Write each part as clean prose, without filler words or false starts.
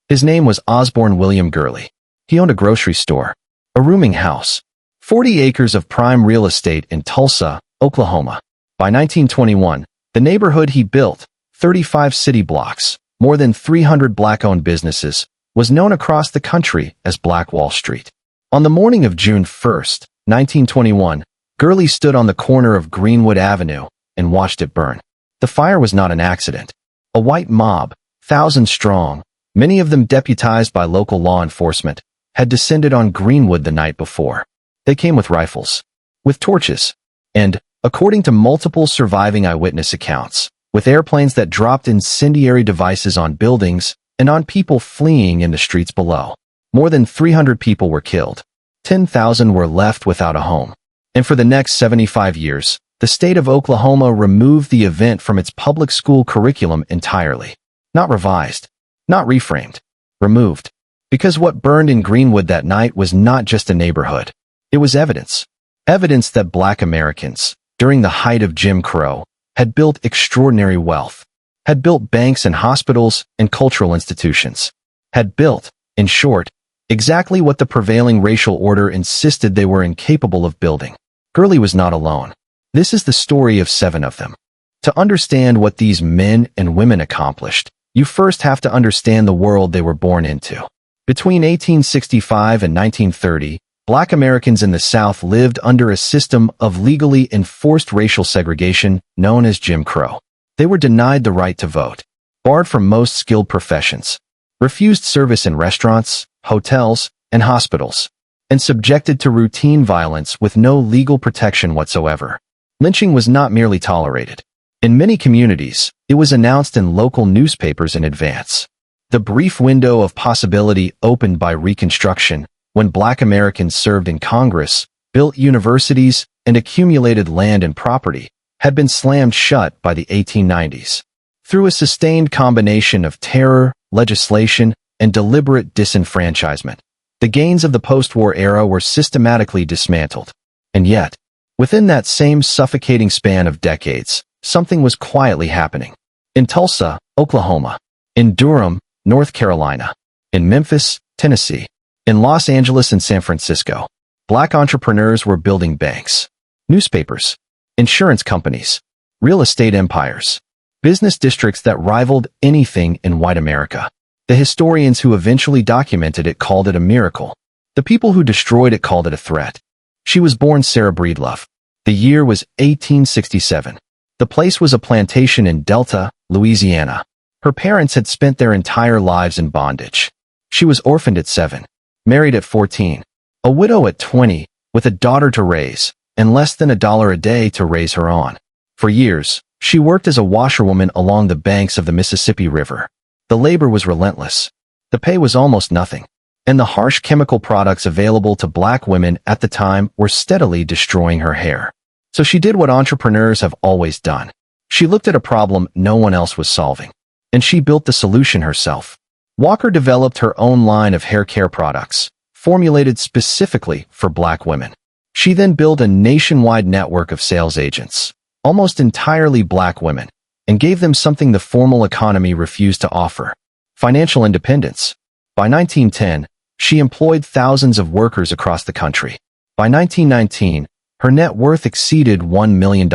His name was Osborne William Gurley. He owned a grocery store, a rooming house, 40 acres of prime real estate in Tulsa, Oklahoma. By 1921, the neighborhood he built, 35 city blocks, more than 300 black-owned businesses, was known across the country as Black Wall Street. On the morning of June 1st, 1921, Gurley stood on the corner of Greenwood Avenue and watched it burn. The fire was not an accident. A white mob, thousands strong, many of them deputized by local law enforcement, had descended on Greenwood the night before. They came with rifles, with torches, and, according to multiple surviving eyewitness accounts, with airplanes that dropped incendiary devices on buildings and on people fleeing in the streets below. More than 300 people were killed. 10,000 were left without a home. And for the next 75 years, the state of Oklahoma removed the event from its public school curriculum entirely. Not revised, not reframed, removed. Because what burned in Greenwood that night was not just a neighborhood. It was evidence. Evidence that Black Americans, during the height of Jim Crow, had built extraordinary wealth, had built banks and hospitals and cultural institutions, had built, in short, exactly what the prevailing racial order insisted they were incapable of building. Gurley was not alone. This is the story of 7 of them. To understand what these men and women accomplished, you first have to understand the world they were born into. Between 1865 and 1930, Black Americans in the South lived under a system of legally enforced racial segregation known as Jim Crow. They were denied the right to vote, barred from most skilled professions, refused service in restaurants, hotels, and hospitals, and subjected to routine violence with no legal protection whatsoever. Lynching was not merely tolerated. In many communities, it was announced in local newspapers in advance. The brief window of possibility opened by Reconstruction, when Black Americans served in Congress, built universities, and accumulated land and property, had been slammed shut by the 1890s. Through a sustained combination of terror, legislation, and deliberate disenfranchisement, the gains of the post-war era were systematically dismantled. And yet, within that same suffocating span of decades, something was quietly happening. In Tulsa, Oklahoma, in Durham, North Carolina, in Memphis, Tennessee, in Los Angeles and San Francisco, Black entrepreneurs were building banks, newspapers, insurance companies, real estate empires, business districts that rivaled anything in white America. The historians who eventually documented it called it a miracle. The people who destroyed it called it a threat. She was born Sarah Breedlove. The year was 1867. The place was a plantation in Delta, Louisiana. Her parents had spent their entire lives in bondage. She was orphaned at 7. Married at 14, a widow at 20, with a daughter to raise, and less than $1 a day to raise her on. For years, she worked as a washerwoman along the banks of the Mississippi River. The labor was relentless. The pay was almost nothing, and the harsh chemical products available to Black women at the time were steadily destroying her hair. So she did what entrepreneurs have always done. She looked at a problem no one else was solving, and she built the solution herself. Walker developed her own line of hair care products, formulated specifically for Black women. She then built a nationwide network of sales agents, almost entirely Black women, and gave them something the formal economy refused to offer: financial independence. By 1910, she employed thousands of workers across the country. By 1919, her net worth exceeded $1 million.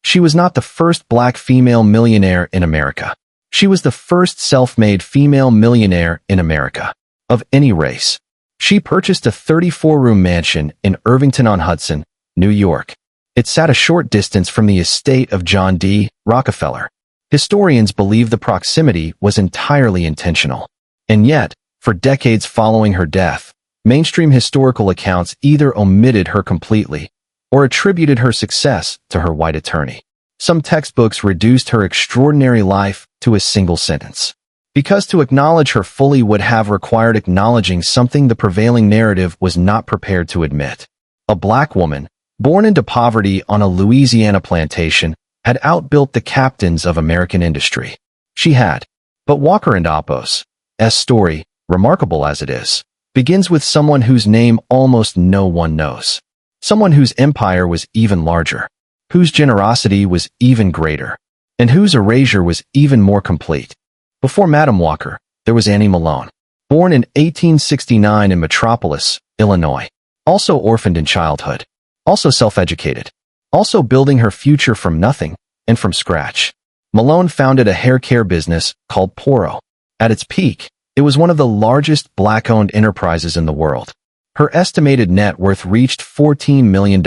She was not the first Black female millionaire in America. She was the first self-made female millionaire in America, of any race. She purchased a 34-room mansion in Irvington-on-Hudson, New York. It sat a short distance from the estate of John D. Rockefeller. Historians believe the proximity was entirely intentional. And yet, for decades following her death, mainstream historical accounts either omitted her completely or attributed her success to her white attorney. Some textbooks reduced her extraordinary life to a single sentence, because to acknowledge her fully would have required acknowledging something the prevailing narrative was not prepared to admit. A Black woman, born into poverty on a Louisiana plantation, had outbuilt the captains of American industry. She had. But Walker and Apos' story, remarkable as it is, begins with someone whose name almost no one knows. Someone whose empire was even larger, whose generosity was even greater, and whose erasure was even more complete. Before Madam Walker, there was Annie Malone, born in 1869 in Metropolis, Illinois. Also orphaned in childhood. Also self-educated. Also building her future from nothing and from scratch. Malone founded a hair care business called Poro. At its peak, it was one of the largest black-owned enterprises in the world. Her estimated net worth reached $14 million.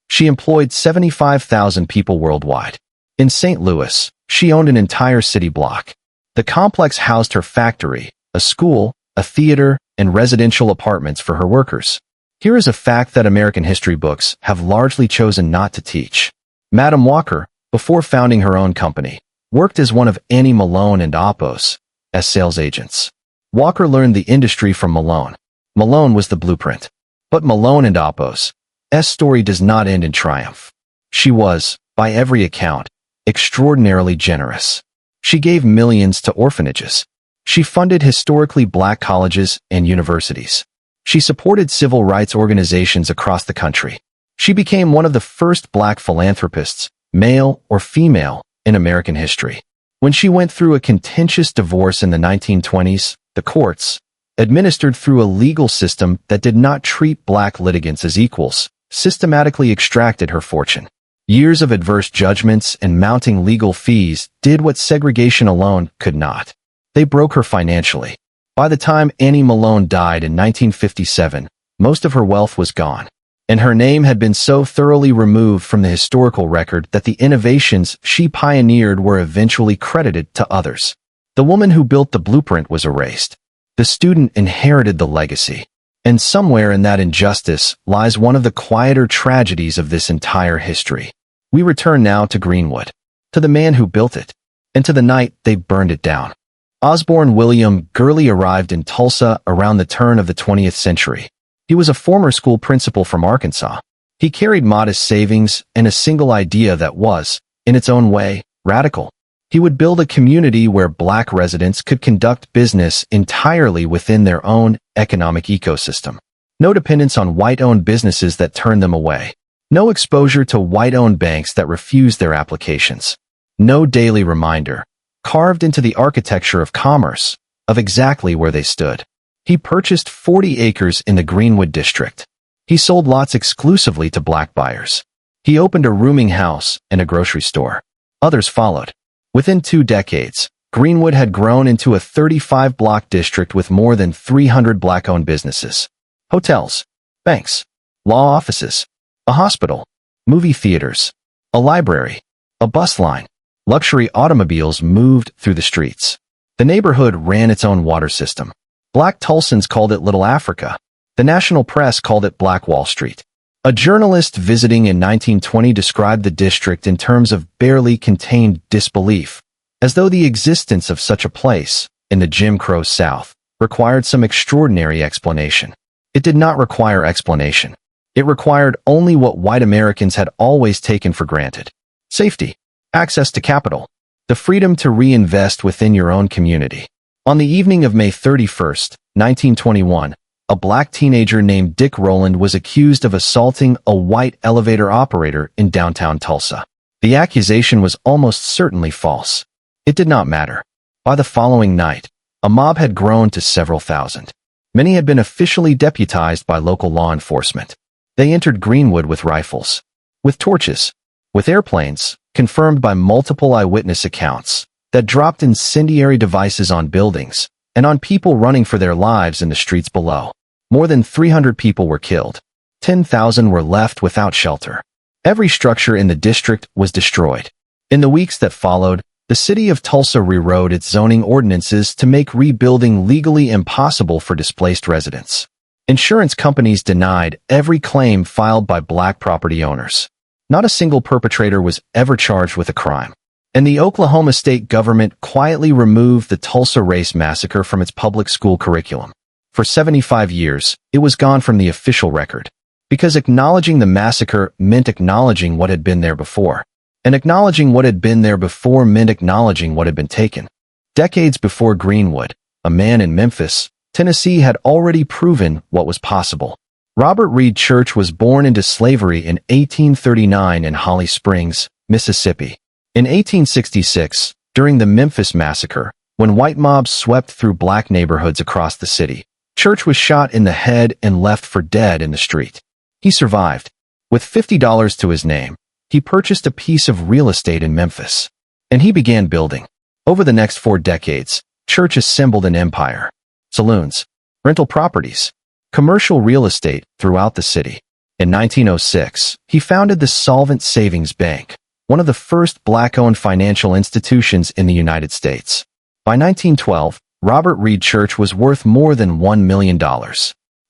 She employed 75,000 people worldwide. In St. Louis, she owned an entire city block. The complex housed her factory, a school, a theater, and residential apartments for her workers. Here is a fact that American history books have largely chosen not to teach. Madam Walker, before founding her own company, worked as one of Annie Malone and Oppo's as sales agents. Walker learned the industry from Malone. Malone was the blueprint. But Malone and Oppo's story does not end in triumph. She was, by every account, extraordinarily generous. She gave millions to orphanages. She funded historically black colleges and universities. She supported civil rights organizations across the country. She became one of the first black philanthropists, male or female, in American history. When she went through a contentious divorce in the 1920s, the courts, administered through a legal system that did not treat black litigants as equals, systematically extracted her fortune. Years of adverse judgments and mounting legal fees did what segregation alone could not. They broke her financially. By the time Annie Malone died in 1957, most of her wealth was gone, and her name had been so thoroughly removed from the historical record that the innovations she pioneered were eventually credited to others. The woman who built the blueprint was erased. The student inherited the legacy. And somewhere in that injustice lies one of the quieter tragedies of this entire history. We return now to Greenwood, to the man who built it, and to the night they burned it down. Osborne William Gurley arrived in Tulsa around the turn of the 20th century. He was a former school principal from Arkansas. He carried modest savings and a single idea that was, in its own way, radical. He would build a community where black residents could conduct business entirely within their own economic ecosystem. No dependence on white-owned businesses that turned them away. No exposure to white-owned banks that refused their applications. No daily reminder, carved into the architecture of commerce, of exactly where they stood. He purchased 40 acres in the Greenwood district. He sold lots exclusively to black buyers. He opened a rooming house and a grocery store. Others followed. Within 2 decades, Greenwood had grown into a 35-block district with more than 300 black-owned businesses. Hotels, banks, law offices, a hospital, movie theaters, a library, a bus line. Luxury automobiles moved through the streets. The neighborhood ran its own water system. Black Tulsans called it Little Africa. The national press called it Black Wall Street. A journalist visiting in 1920 described the district in terms of barely contained disbelief, as though the existence of such a place, in the Jim Crow South, required some extraordinary explanation. It did not require explanation. It required only what white Americans had always taken for granted. Safety, access to capital, the freedom to reinvest within your own community. On the evening of May 31st, 1921, a black teenager named Dick Rowland was accused of assaulting a white elevator operator in downtown Tulsa. The accusation was almost certainly false. It did not matter. By the following night, a mob had grown to several thousand. Many had been officially deputized by local law enforcement. They entered Greenwood with rifles, with torches, with airplanes, confirmed by multiple eyewitness accounts, that dropped incendiary devices on buildings and on people running for their lives in the streets below. More than 300 people were killed. 10,000 were left without shelter. Every structure in the district was destroyed. In the weeks that followed, the city of Tulsa rewrote its zoning ordinances to make rebuilding legally impossible for displaced residents. Insurance companies denied every claim filed by black property owners. Not a single perpetrator was ever charged with a crime. And the Oklahoma state government quietly removed the Tulsa Race Massacre from its public school curriculum. For 75 years, it was gone from the official record, because acknowledging the massacre meant acknowledging what had been there before, and acknowledging what had been there before meant acknowledging what had been taken. Decades before Greenwood, a man in Memphis, Tennessee had already proven what was possible. Robert Reed Church was born into slavery in 1839 in Holly Springs, Mississippi. In 1866, during the Memphis Massacre, When white mobs swept through black neighborhoods across the city, Church was shot in the head and left for dead in the street. He survived. With $50 to his name, he purchased a piece of real estate in Memphis. And he began building. Over the next 4 decades, Church assembled an empire. Saloons, rental properties, commercial real estate throughout the city. In 1906, he founded the Solvent Savings Bank, one of the first black-owned financial institutions in the United States. By 1912, Robert Reed Church was worth more than $1 million.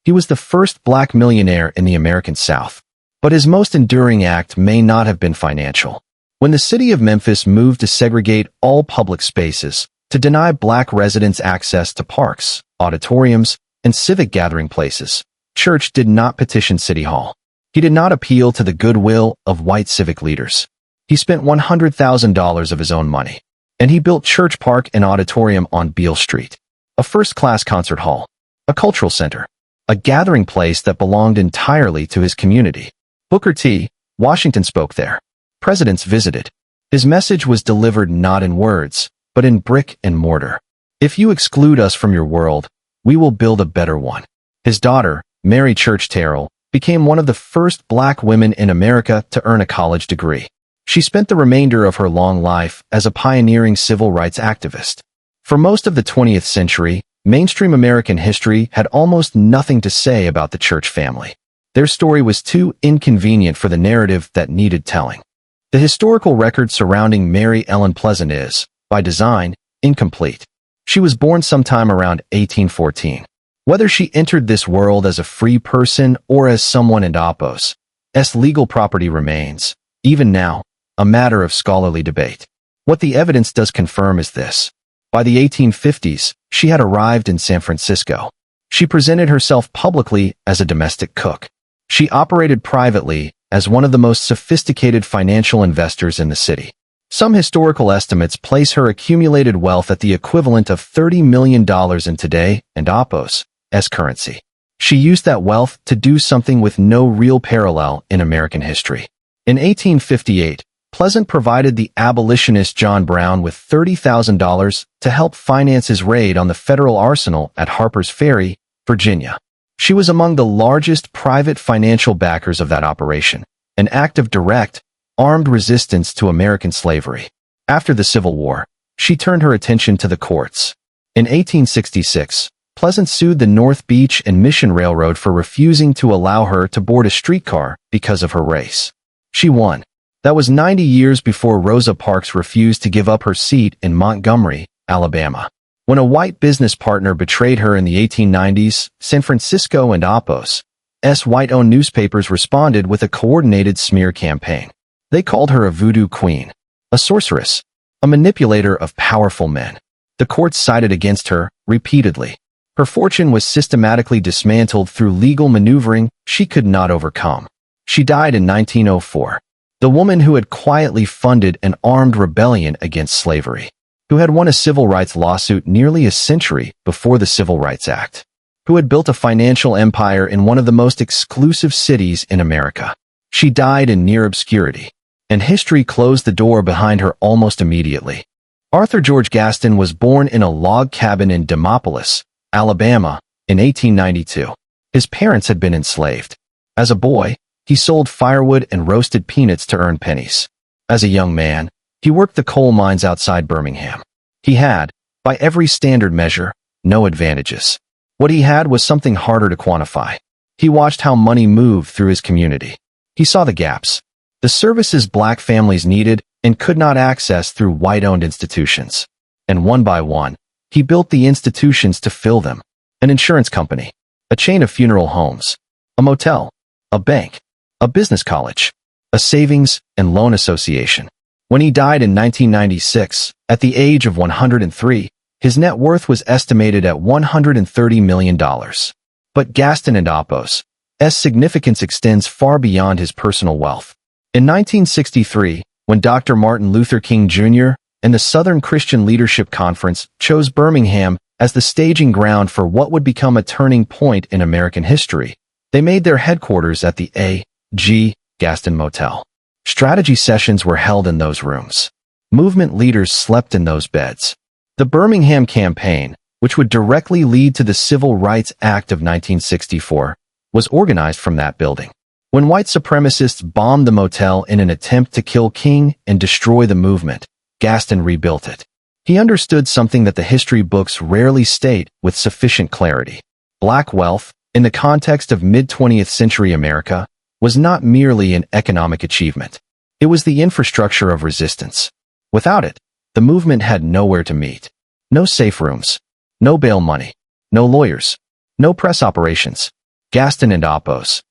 He was the first black millionaire in the American South. But his most enduring act may not have been financial. When the city of Memphis moved to segregate all public spaces, to deny black residents access to parks, auditoriums, and civic gathering places, Church did not petition City Hall. He did not appeal to the goodwill of white civic leaders. He spent $100,000 of his own money. And he built Church Park and Auditorium on Beale Street, a first-class concert hall, a cultural center, a gathering place that belonged entirely to his community. Booker T. Washington spoke there. Presidents visited. His message was delivered not in words, but in brick and mortar. If you exclude us from your world, we will build a better one. His daughter, Mary Church Terrell, became one of the first black women in America to earn a college degree. She spent the remainder of her long life as a pioneering civil rights activist. For most of the 20th century, mainstream American history had almost nothing to say about the Church family. Their story was too inconvenient for the narrative that needed telling. The historical record surrounding Mary Ellen Pleasant is, by design, incomplete. She was born sometime around 1814. Whether she entered this world as a free person or as someone in Apos' legal property remains, even now, a matter of scholarly debate. What the evidence does confirm is this. By the 1850s, she had arrived in San Francisco. She presented herself publicly as a domestic cook. She operated privately as one of the most sophisticated financial investors in the city. Some historical estimates place her accumulated wealth at the equivalent of $30 million in today and Apos' currency. She used that wealth to do something with no real parallel in American history. In 1858, Pleasant provided the abolitionist John Brown with $30,000 to help finance his raid on the federal arsenal at Harper's Ferry, Virginia. She was among the largest private financial backers of that operation, an act of direct, armed resistance to American slavery. After the Civil War, she turned her attention to the courts. In 1866, Pleasant sued the North Beach and Mission Railroad for refusing to allow her to board a streetcar because of her race. She won. That was 90 years before Rosa Parks refused to give up her seat in Montgomery, Alabama. When a white business partner betrayed her in the 1890s, San Francisco and Apos' white-owned newspapers responded with a coordinated smear campaign. They called her a voodoo queen, a sorceress, a manipulator of powerful men. The courts sided against her, repeatedly. Her fortune was systematically dismantled through legal maneuvering she could not overcome. She died in 1904. The woman who had quietly funded an armed rebellion against slavery, who had won a civil rights lawsuit nearly a century before the Civil Rights Act, who had built a financial empire in one of the most exclusive cities in America. She died in near obscurity, and history closed the door behind her almost immediately. Arthur George Gaston was born in a log cabin in Demopolis, Alabama, in 1892. His parents had been enslaved. As a boy, he sold firewood and roasted peanuts to earn pennies. As a young man, he worked the coal mines outside Birmingham. He had, by every standard measure, no advantages. What he had was something harder to quantify. He watched how money moved through his community. He saw the gaps, the services black families needed and could not access through white-owned institutions. And one by one, he built the institutions to fill them. An insurance company, a chain of funeral homes, a motel, a bank, a business college, a savings and loan association. When he died in 1996, at the age of 103, his net worth was estimated at $130 million. But Gaston and Apos' significance extends far beyond his personal wealth. In 1963, when Dr. Martin Luther King Jr. and the Southern Christian Leadership Conference chose Birmingham as the staging ground for what would become a turning point in American history, they made their headquarters at the A.G. Gaston Motel. Strategy sessions were held in those rooms. Movement leaders slept in those beds. The Birmingham Campaign, which would directly lead to the Civil Rights Act of 1964, was organized from that building. When white supremacists bombed the motel in an attempt to kill King and destroy the movement, Gaston rebuilt it. He understood something that the history books rarely state with sufficient clarity. Black wealth, in the context of mid-20th century America, was not merely an economic achievement. It was the infrastructure of resistance. Without it, the movement had nowhere to meet. No safe rooms, no bail money, no lawyers, no press operations. Gaston and Oppo's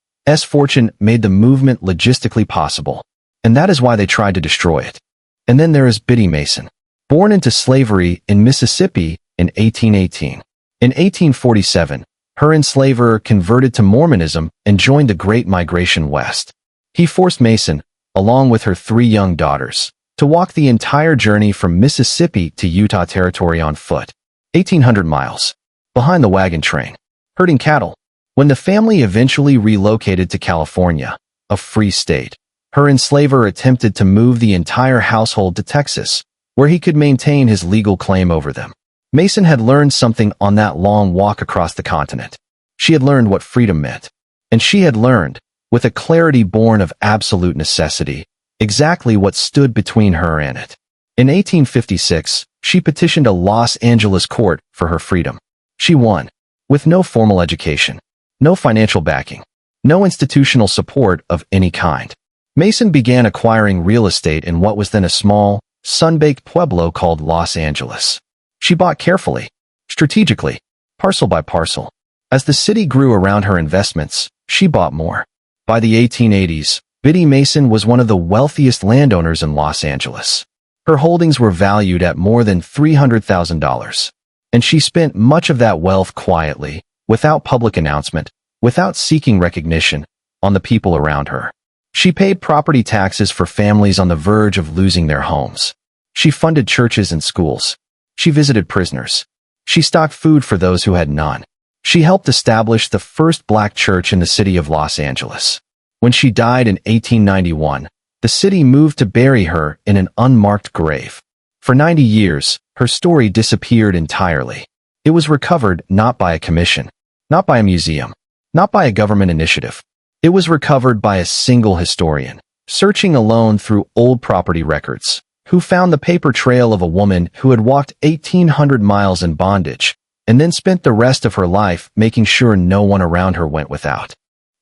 fortune made the movement logistically possible, and that is why they tried to destroy it. And then there is Biddy Mason, born into slavery in Mississippi in 1818. In 1847, her enslaver converted to Mormonism and joined the Great Migration West. He forced Mason, along with her 3 young daughters, to walk the entire journey from Mississippi to Utah Territory on foot, 1,800 miles, behind the wagon train, herding cattle. When the family eventually relocated to California, a free state, her enslaver attempted to move the entire household to Texas, where he could maintain his legal claim over them. Mason had learned something on that long walk across the continent. She had learned what freedom meant, and she had learned, with a clarity born of absolute necessity, exactly what stood between her and it. In 1856, she petitioned a Los Angeles court for her freedom. She won, with no formal education, no financial backing, no institutional support of any kind. Mason began acquiring real estate in what was then a small, sun-baked pueblo called Los Angeles. She bought carefully, strategically, parcel by parcel. As the city grew around her investments, she bought more. By the 1880s, Biddy Mason was one of the wealthiest landowners in Los Angeles. Her holdings were valued at more than $300,000, and she spent much of that wealth quietly, without public announcement, without seeking recognition, on the people around her. She paid property taxes for families on the verge of losing their homes. She funded churches and schools. She visited prisoners. She stocked food for those who had none. She helped establish the first black church in the city of Los Angeles. When she died in 1891, the city moved to bury her in an unmarked grave. For 90 years, her story disappeared entirely. It was recovered not by a commission, not by a museum, not by a government initiative. It was recovered by a single historian, searching alone through old property records, who found the paper trail of a woman who had walked 1,800 miles in bondage, and then spent the rest of her life making sure no one around her went without.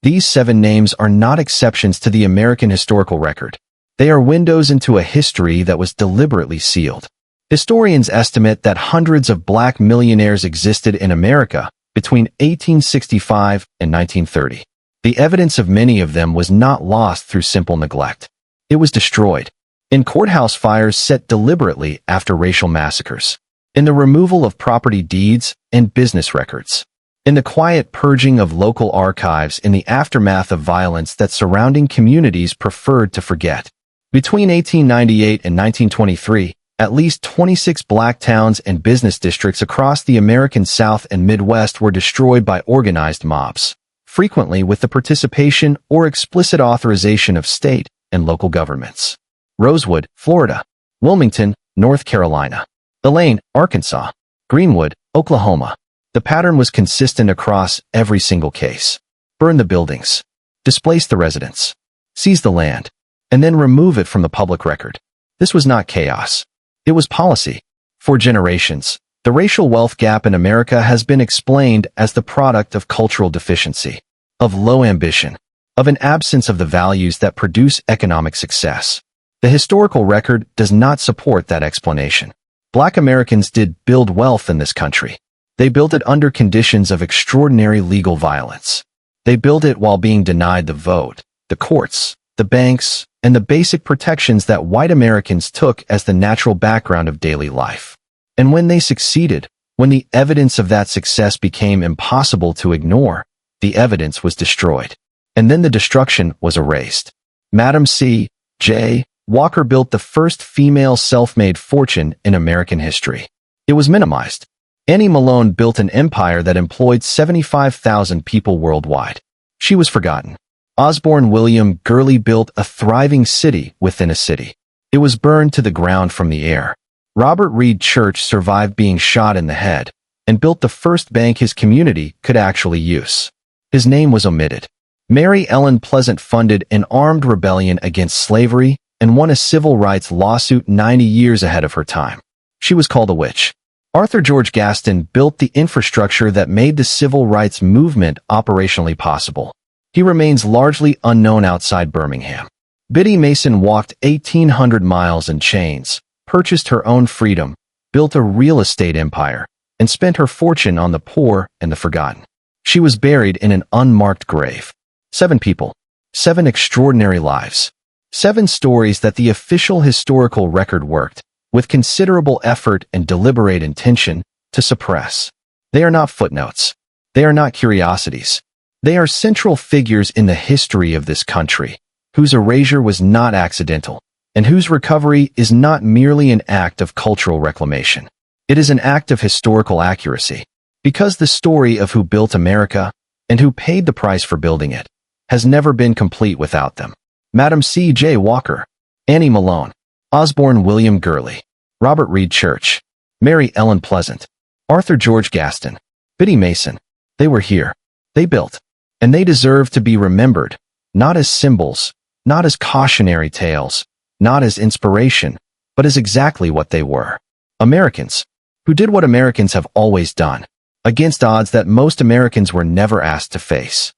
These 7 names are not exceptions to the American historical record. They are windows into a history that was deliberately sealed. Historians estimate that hundreds of black millionaires existed in America between 1865 and 1930. The evidence of many of them was not lost through simple neglect. It was destroyed in courthouse fires set deliberately after racial massacres, in the removal of property deeds and business records, in the quiet purging of local archives in the aftermath of violence that surrounding communities preferred to forget. Between 1898 and 1923, at least 26 black towns and business districts across the American South and Midwest were destroyed by organized mobs, frequently with the participation or explicit authorization of state and local governments. Rosewood, Florida; Wilmington, North Carolina; Elaine, Arkansas; Greenwood, Oklahoma. The pattern was consistent across every single case. Burn the buildings, displace the residents, seize the land, and then remove it from the public record. This was not chaos. It was policy. For generations, the racial wealth gap in America has been explained as the product of cultural deficiency, of low ambition, of an absence of the values that produce economic success. The historical record does not support that explanation. Black Americans did build wealth in this country. They built it under conditions of extraordinary legal violence. They built it while being denied the vote, the courts, the banks, and the basic protections that white Americans took as the natural background of daily life. And when they succeeded, when the evidence of that success became impossible to ignore, the evidence was destroyed. And then the destruction was erased. Madam C. J. Walker built the first female self-made fortune in American history. It was minimized. Annie Malone built an empire that employed 75,000 people worldwide. She was forgotten. Osborne William Gurley built a thriving city within a city. It was burned to the ground from the air. Robert Reed Church survived being shot in the head and built the first bank his community could actually use. His name was omitted. Mary Ellen Pleasant funded an armed rebellion against slavery and won a civil rights lawsuit 90 years ahead of her time. She was called a witch. Arthur George Gaston built the infrastructure that made the civil rights movement operationally possible. He remains largely unknown outside Birmingham. Biddy Mason walked 1,800 miles in chains, purchased her own freedom, built a real estate empire, and spent her fortune on the poor and the forgotten. She was buried in an unmarked grave. 7 people. 7 extraordinary lives. 7 stories that the official historical record worked, with considerable effort and deliberate intention, to suppress. They are not footnotes. They are not curiosities. They are central figures in the history of this country, whose erasure was not accidental, and whose recovery is not merely an act of cultural reclamation. It is an act of historical accuracy, because the story of who built America, and who paid the price for building it, has never been complete without them. Madam C. J. Walker, Annie Malone, Osborne William Gurley, Robert Reed Church, Mary Ellen Pleasant, Arthur George Gaston, Biddy Mason. They were here. They built. And they deserve to be remembered, not as symbols, not as cautionary tales, not as inspiration, but as exactly what they were. Americans, who did what Americans have always done, against odds that most Americans were never asked to face.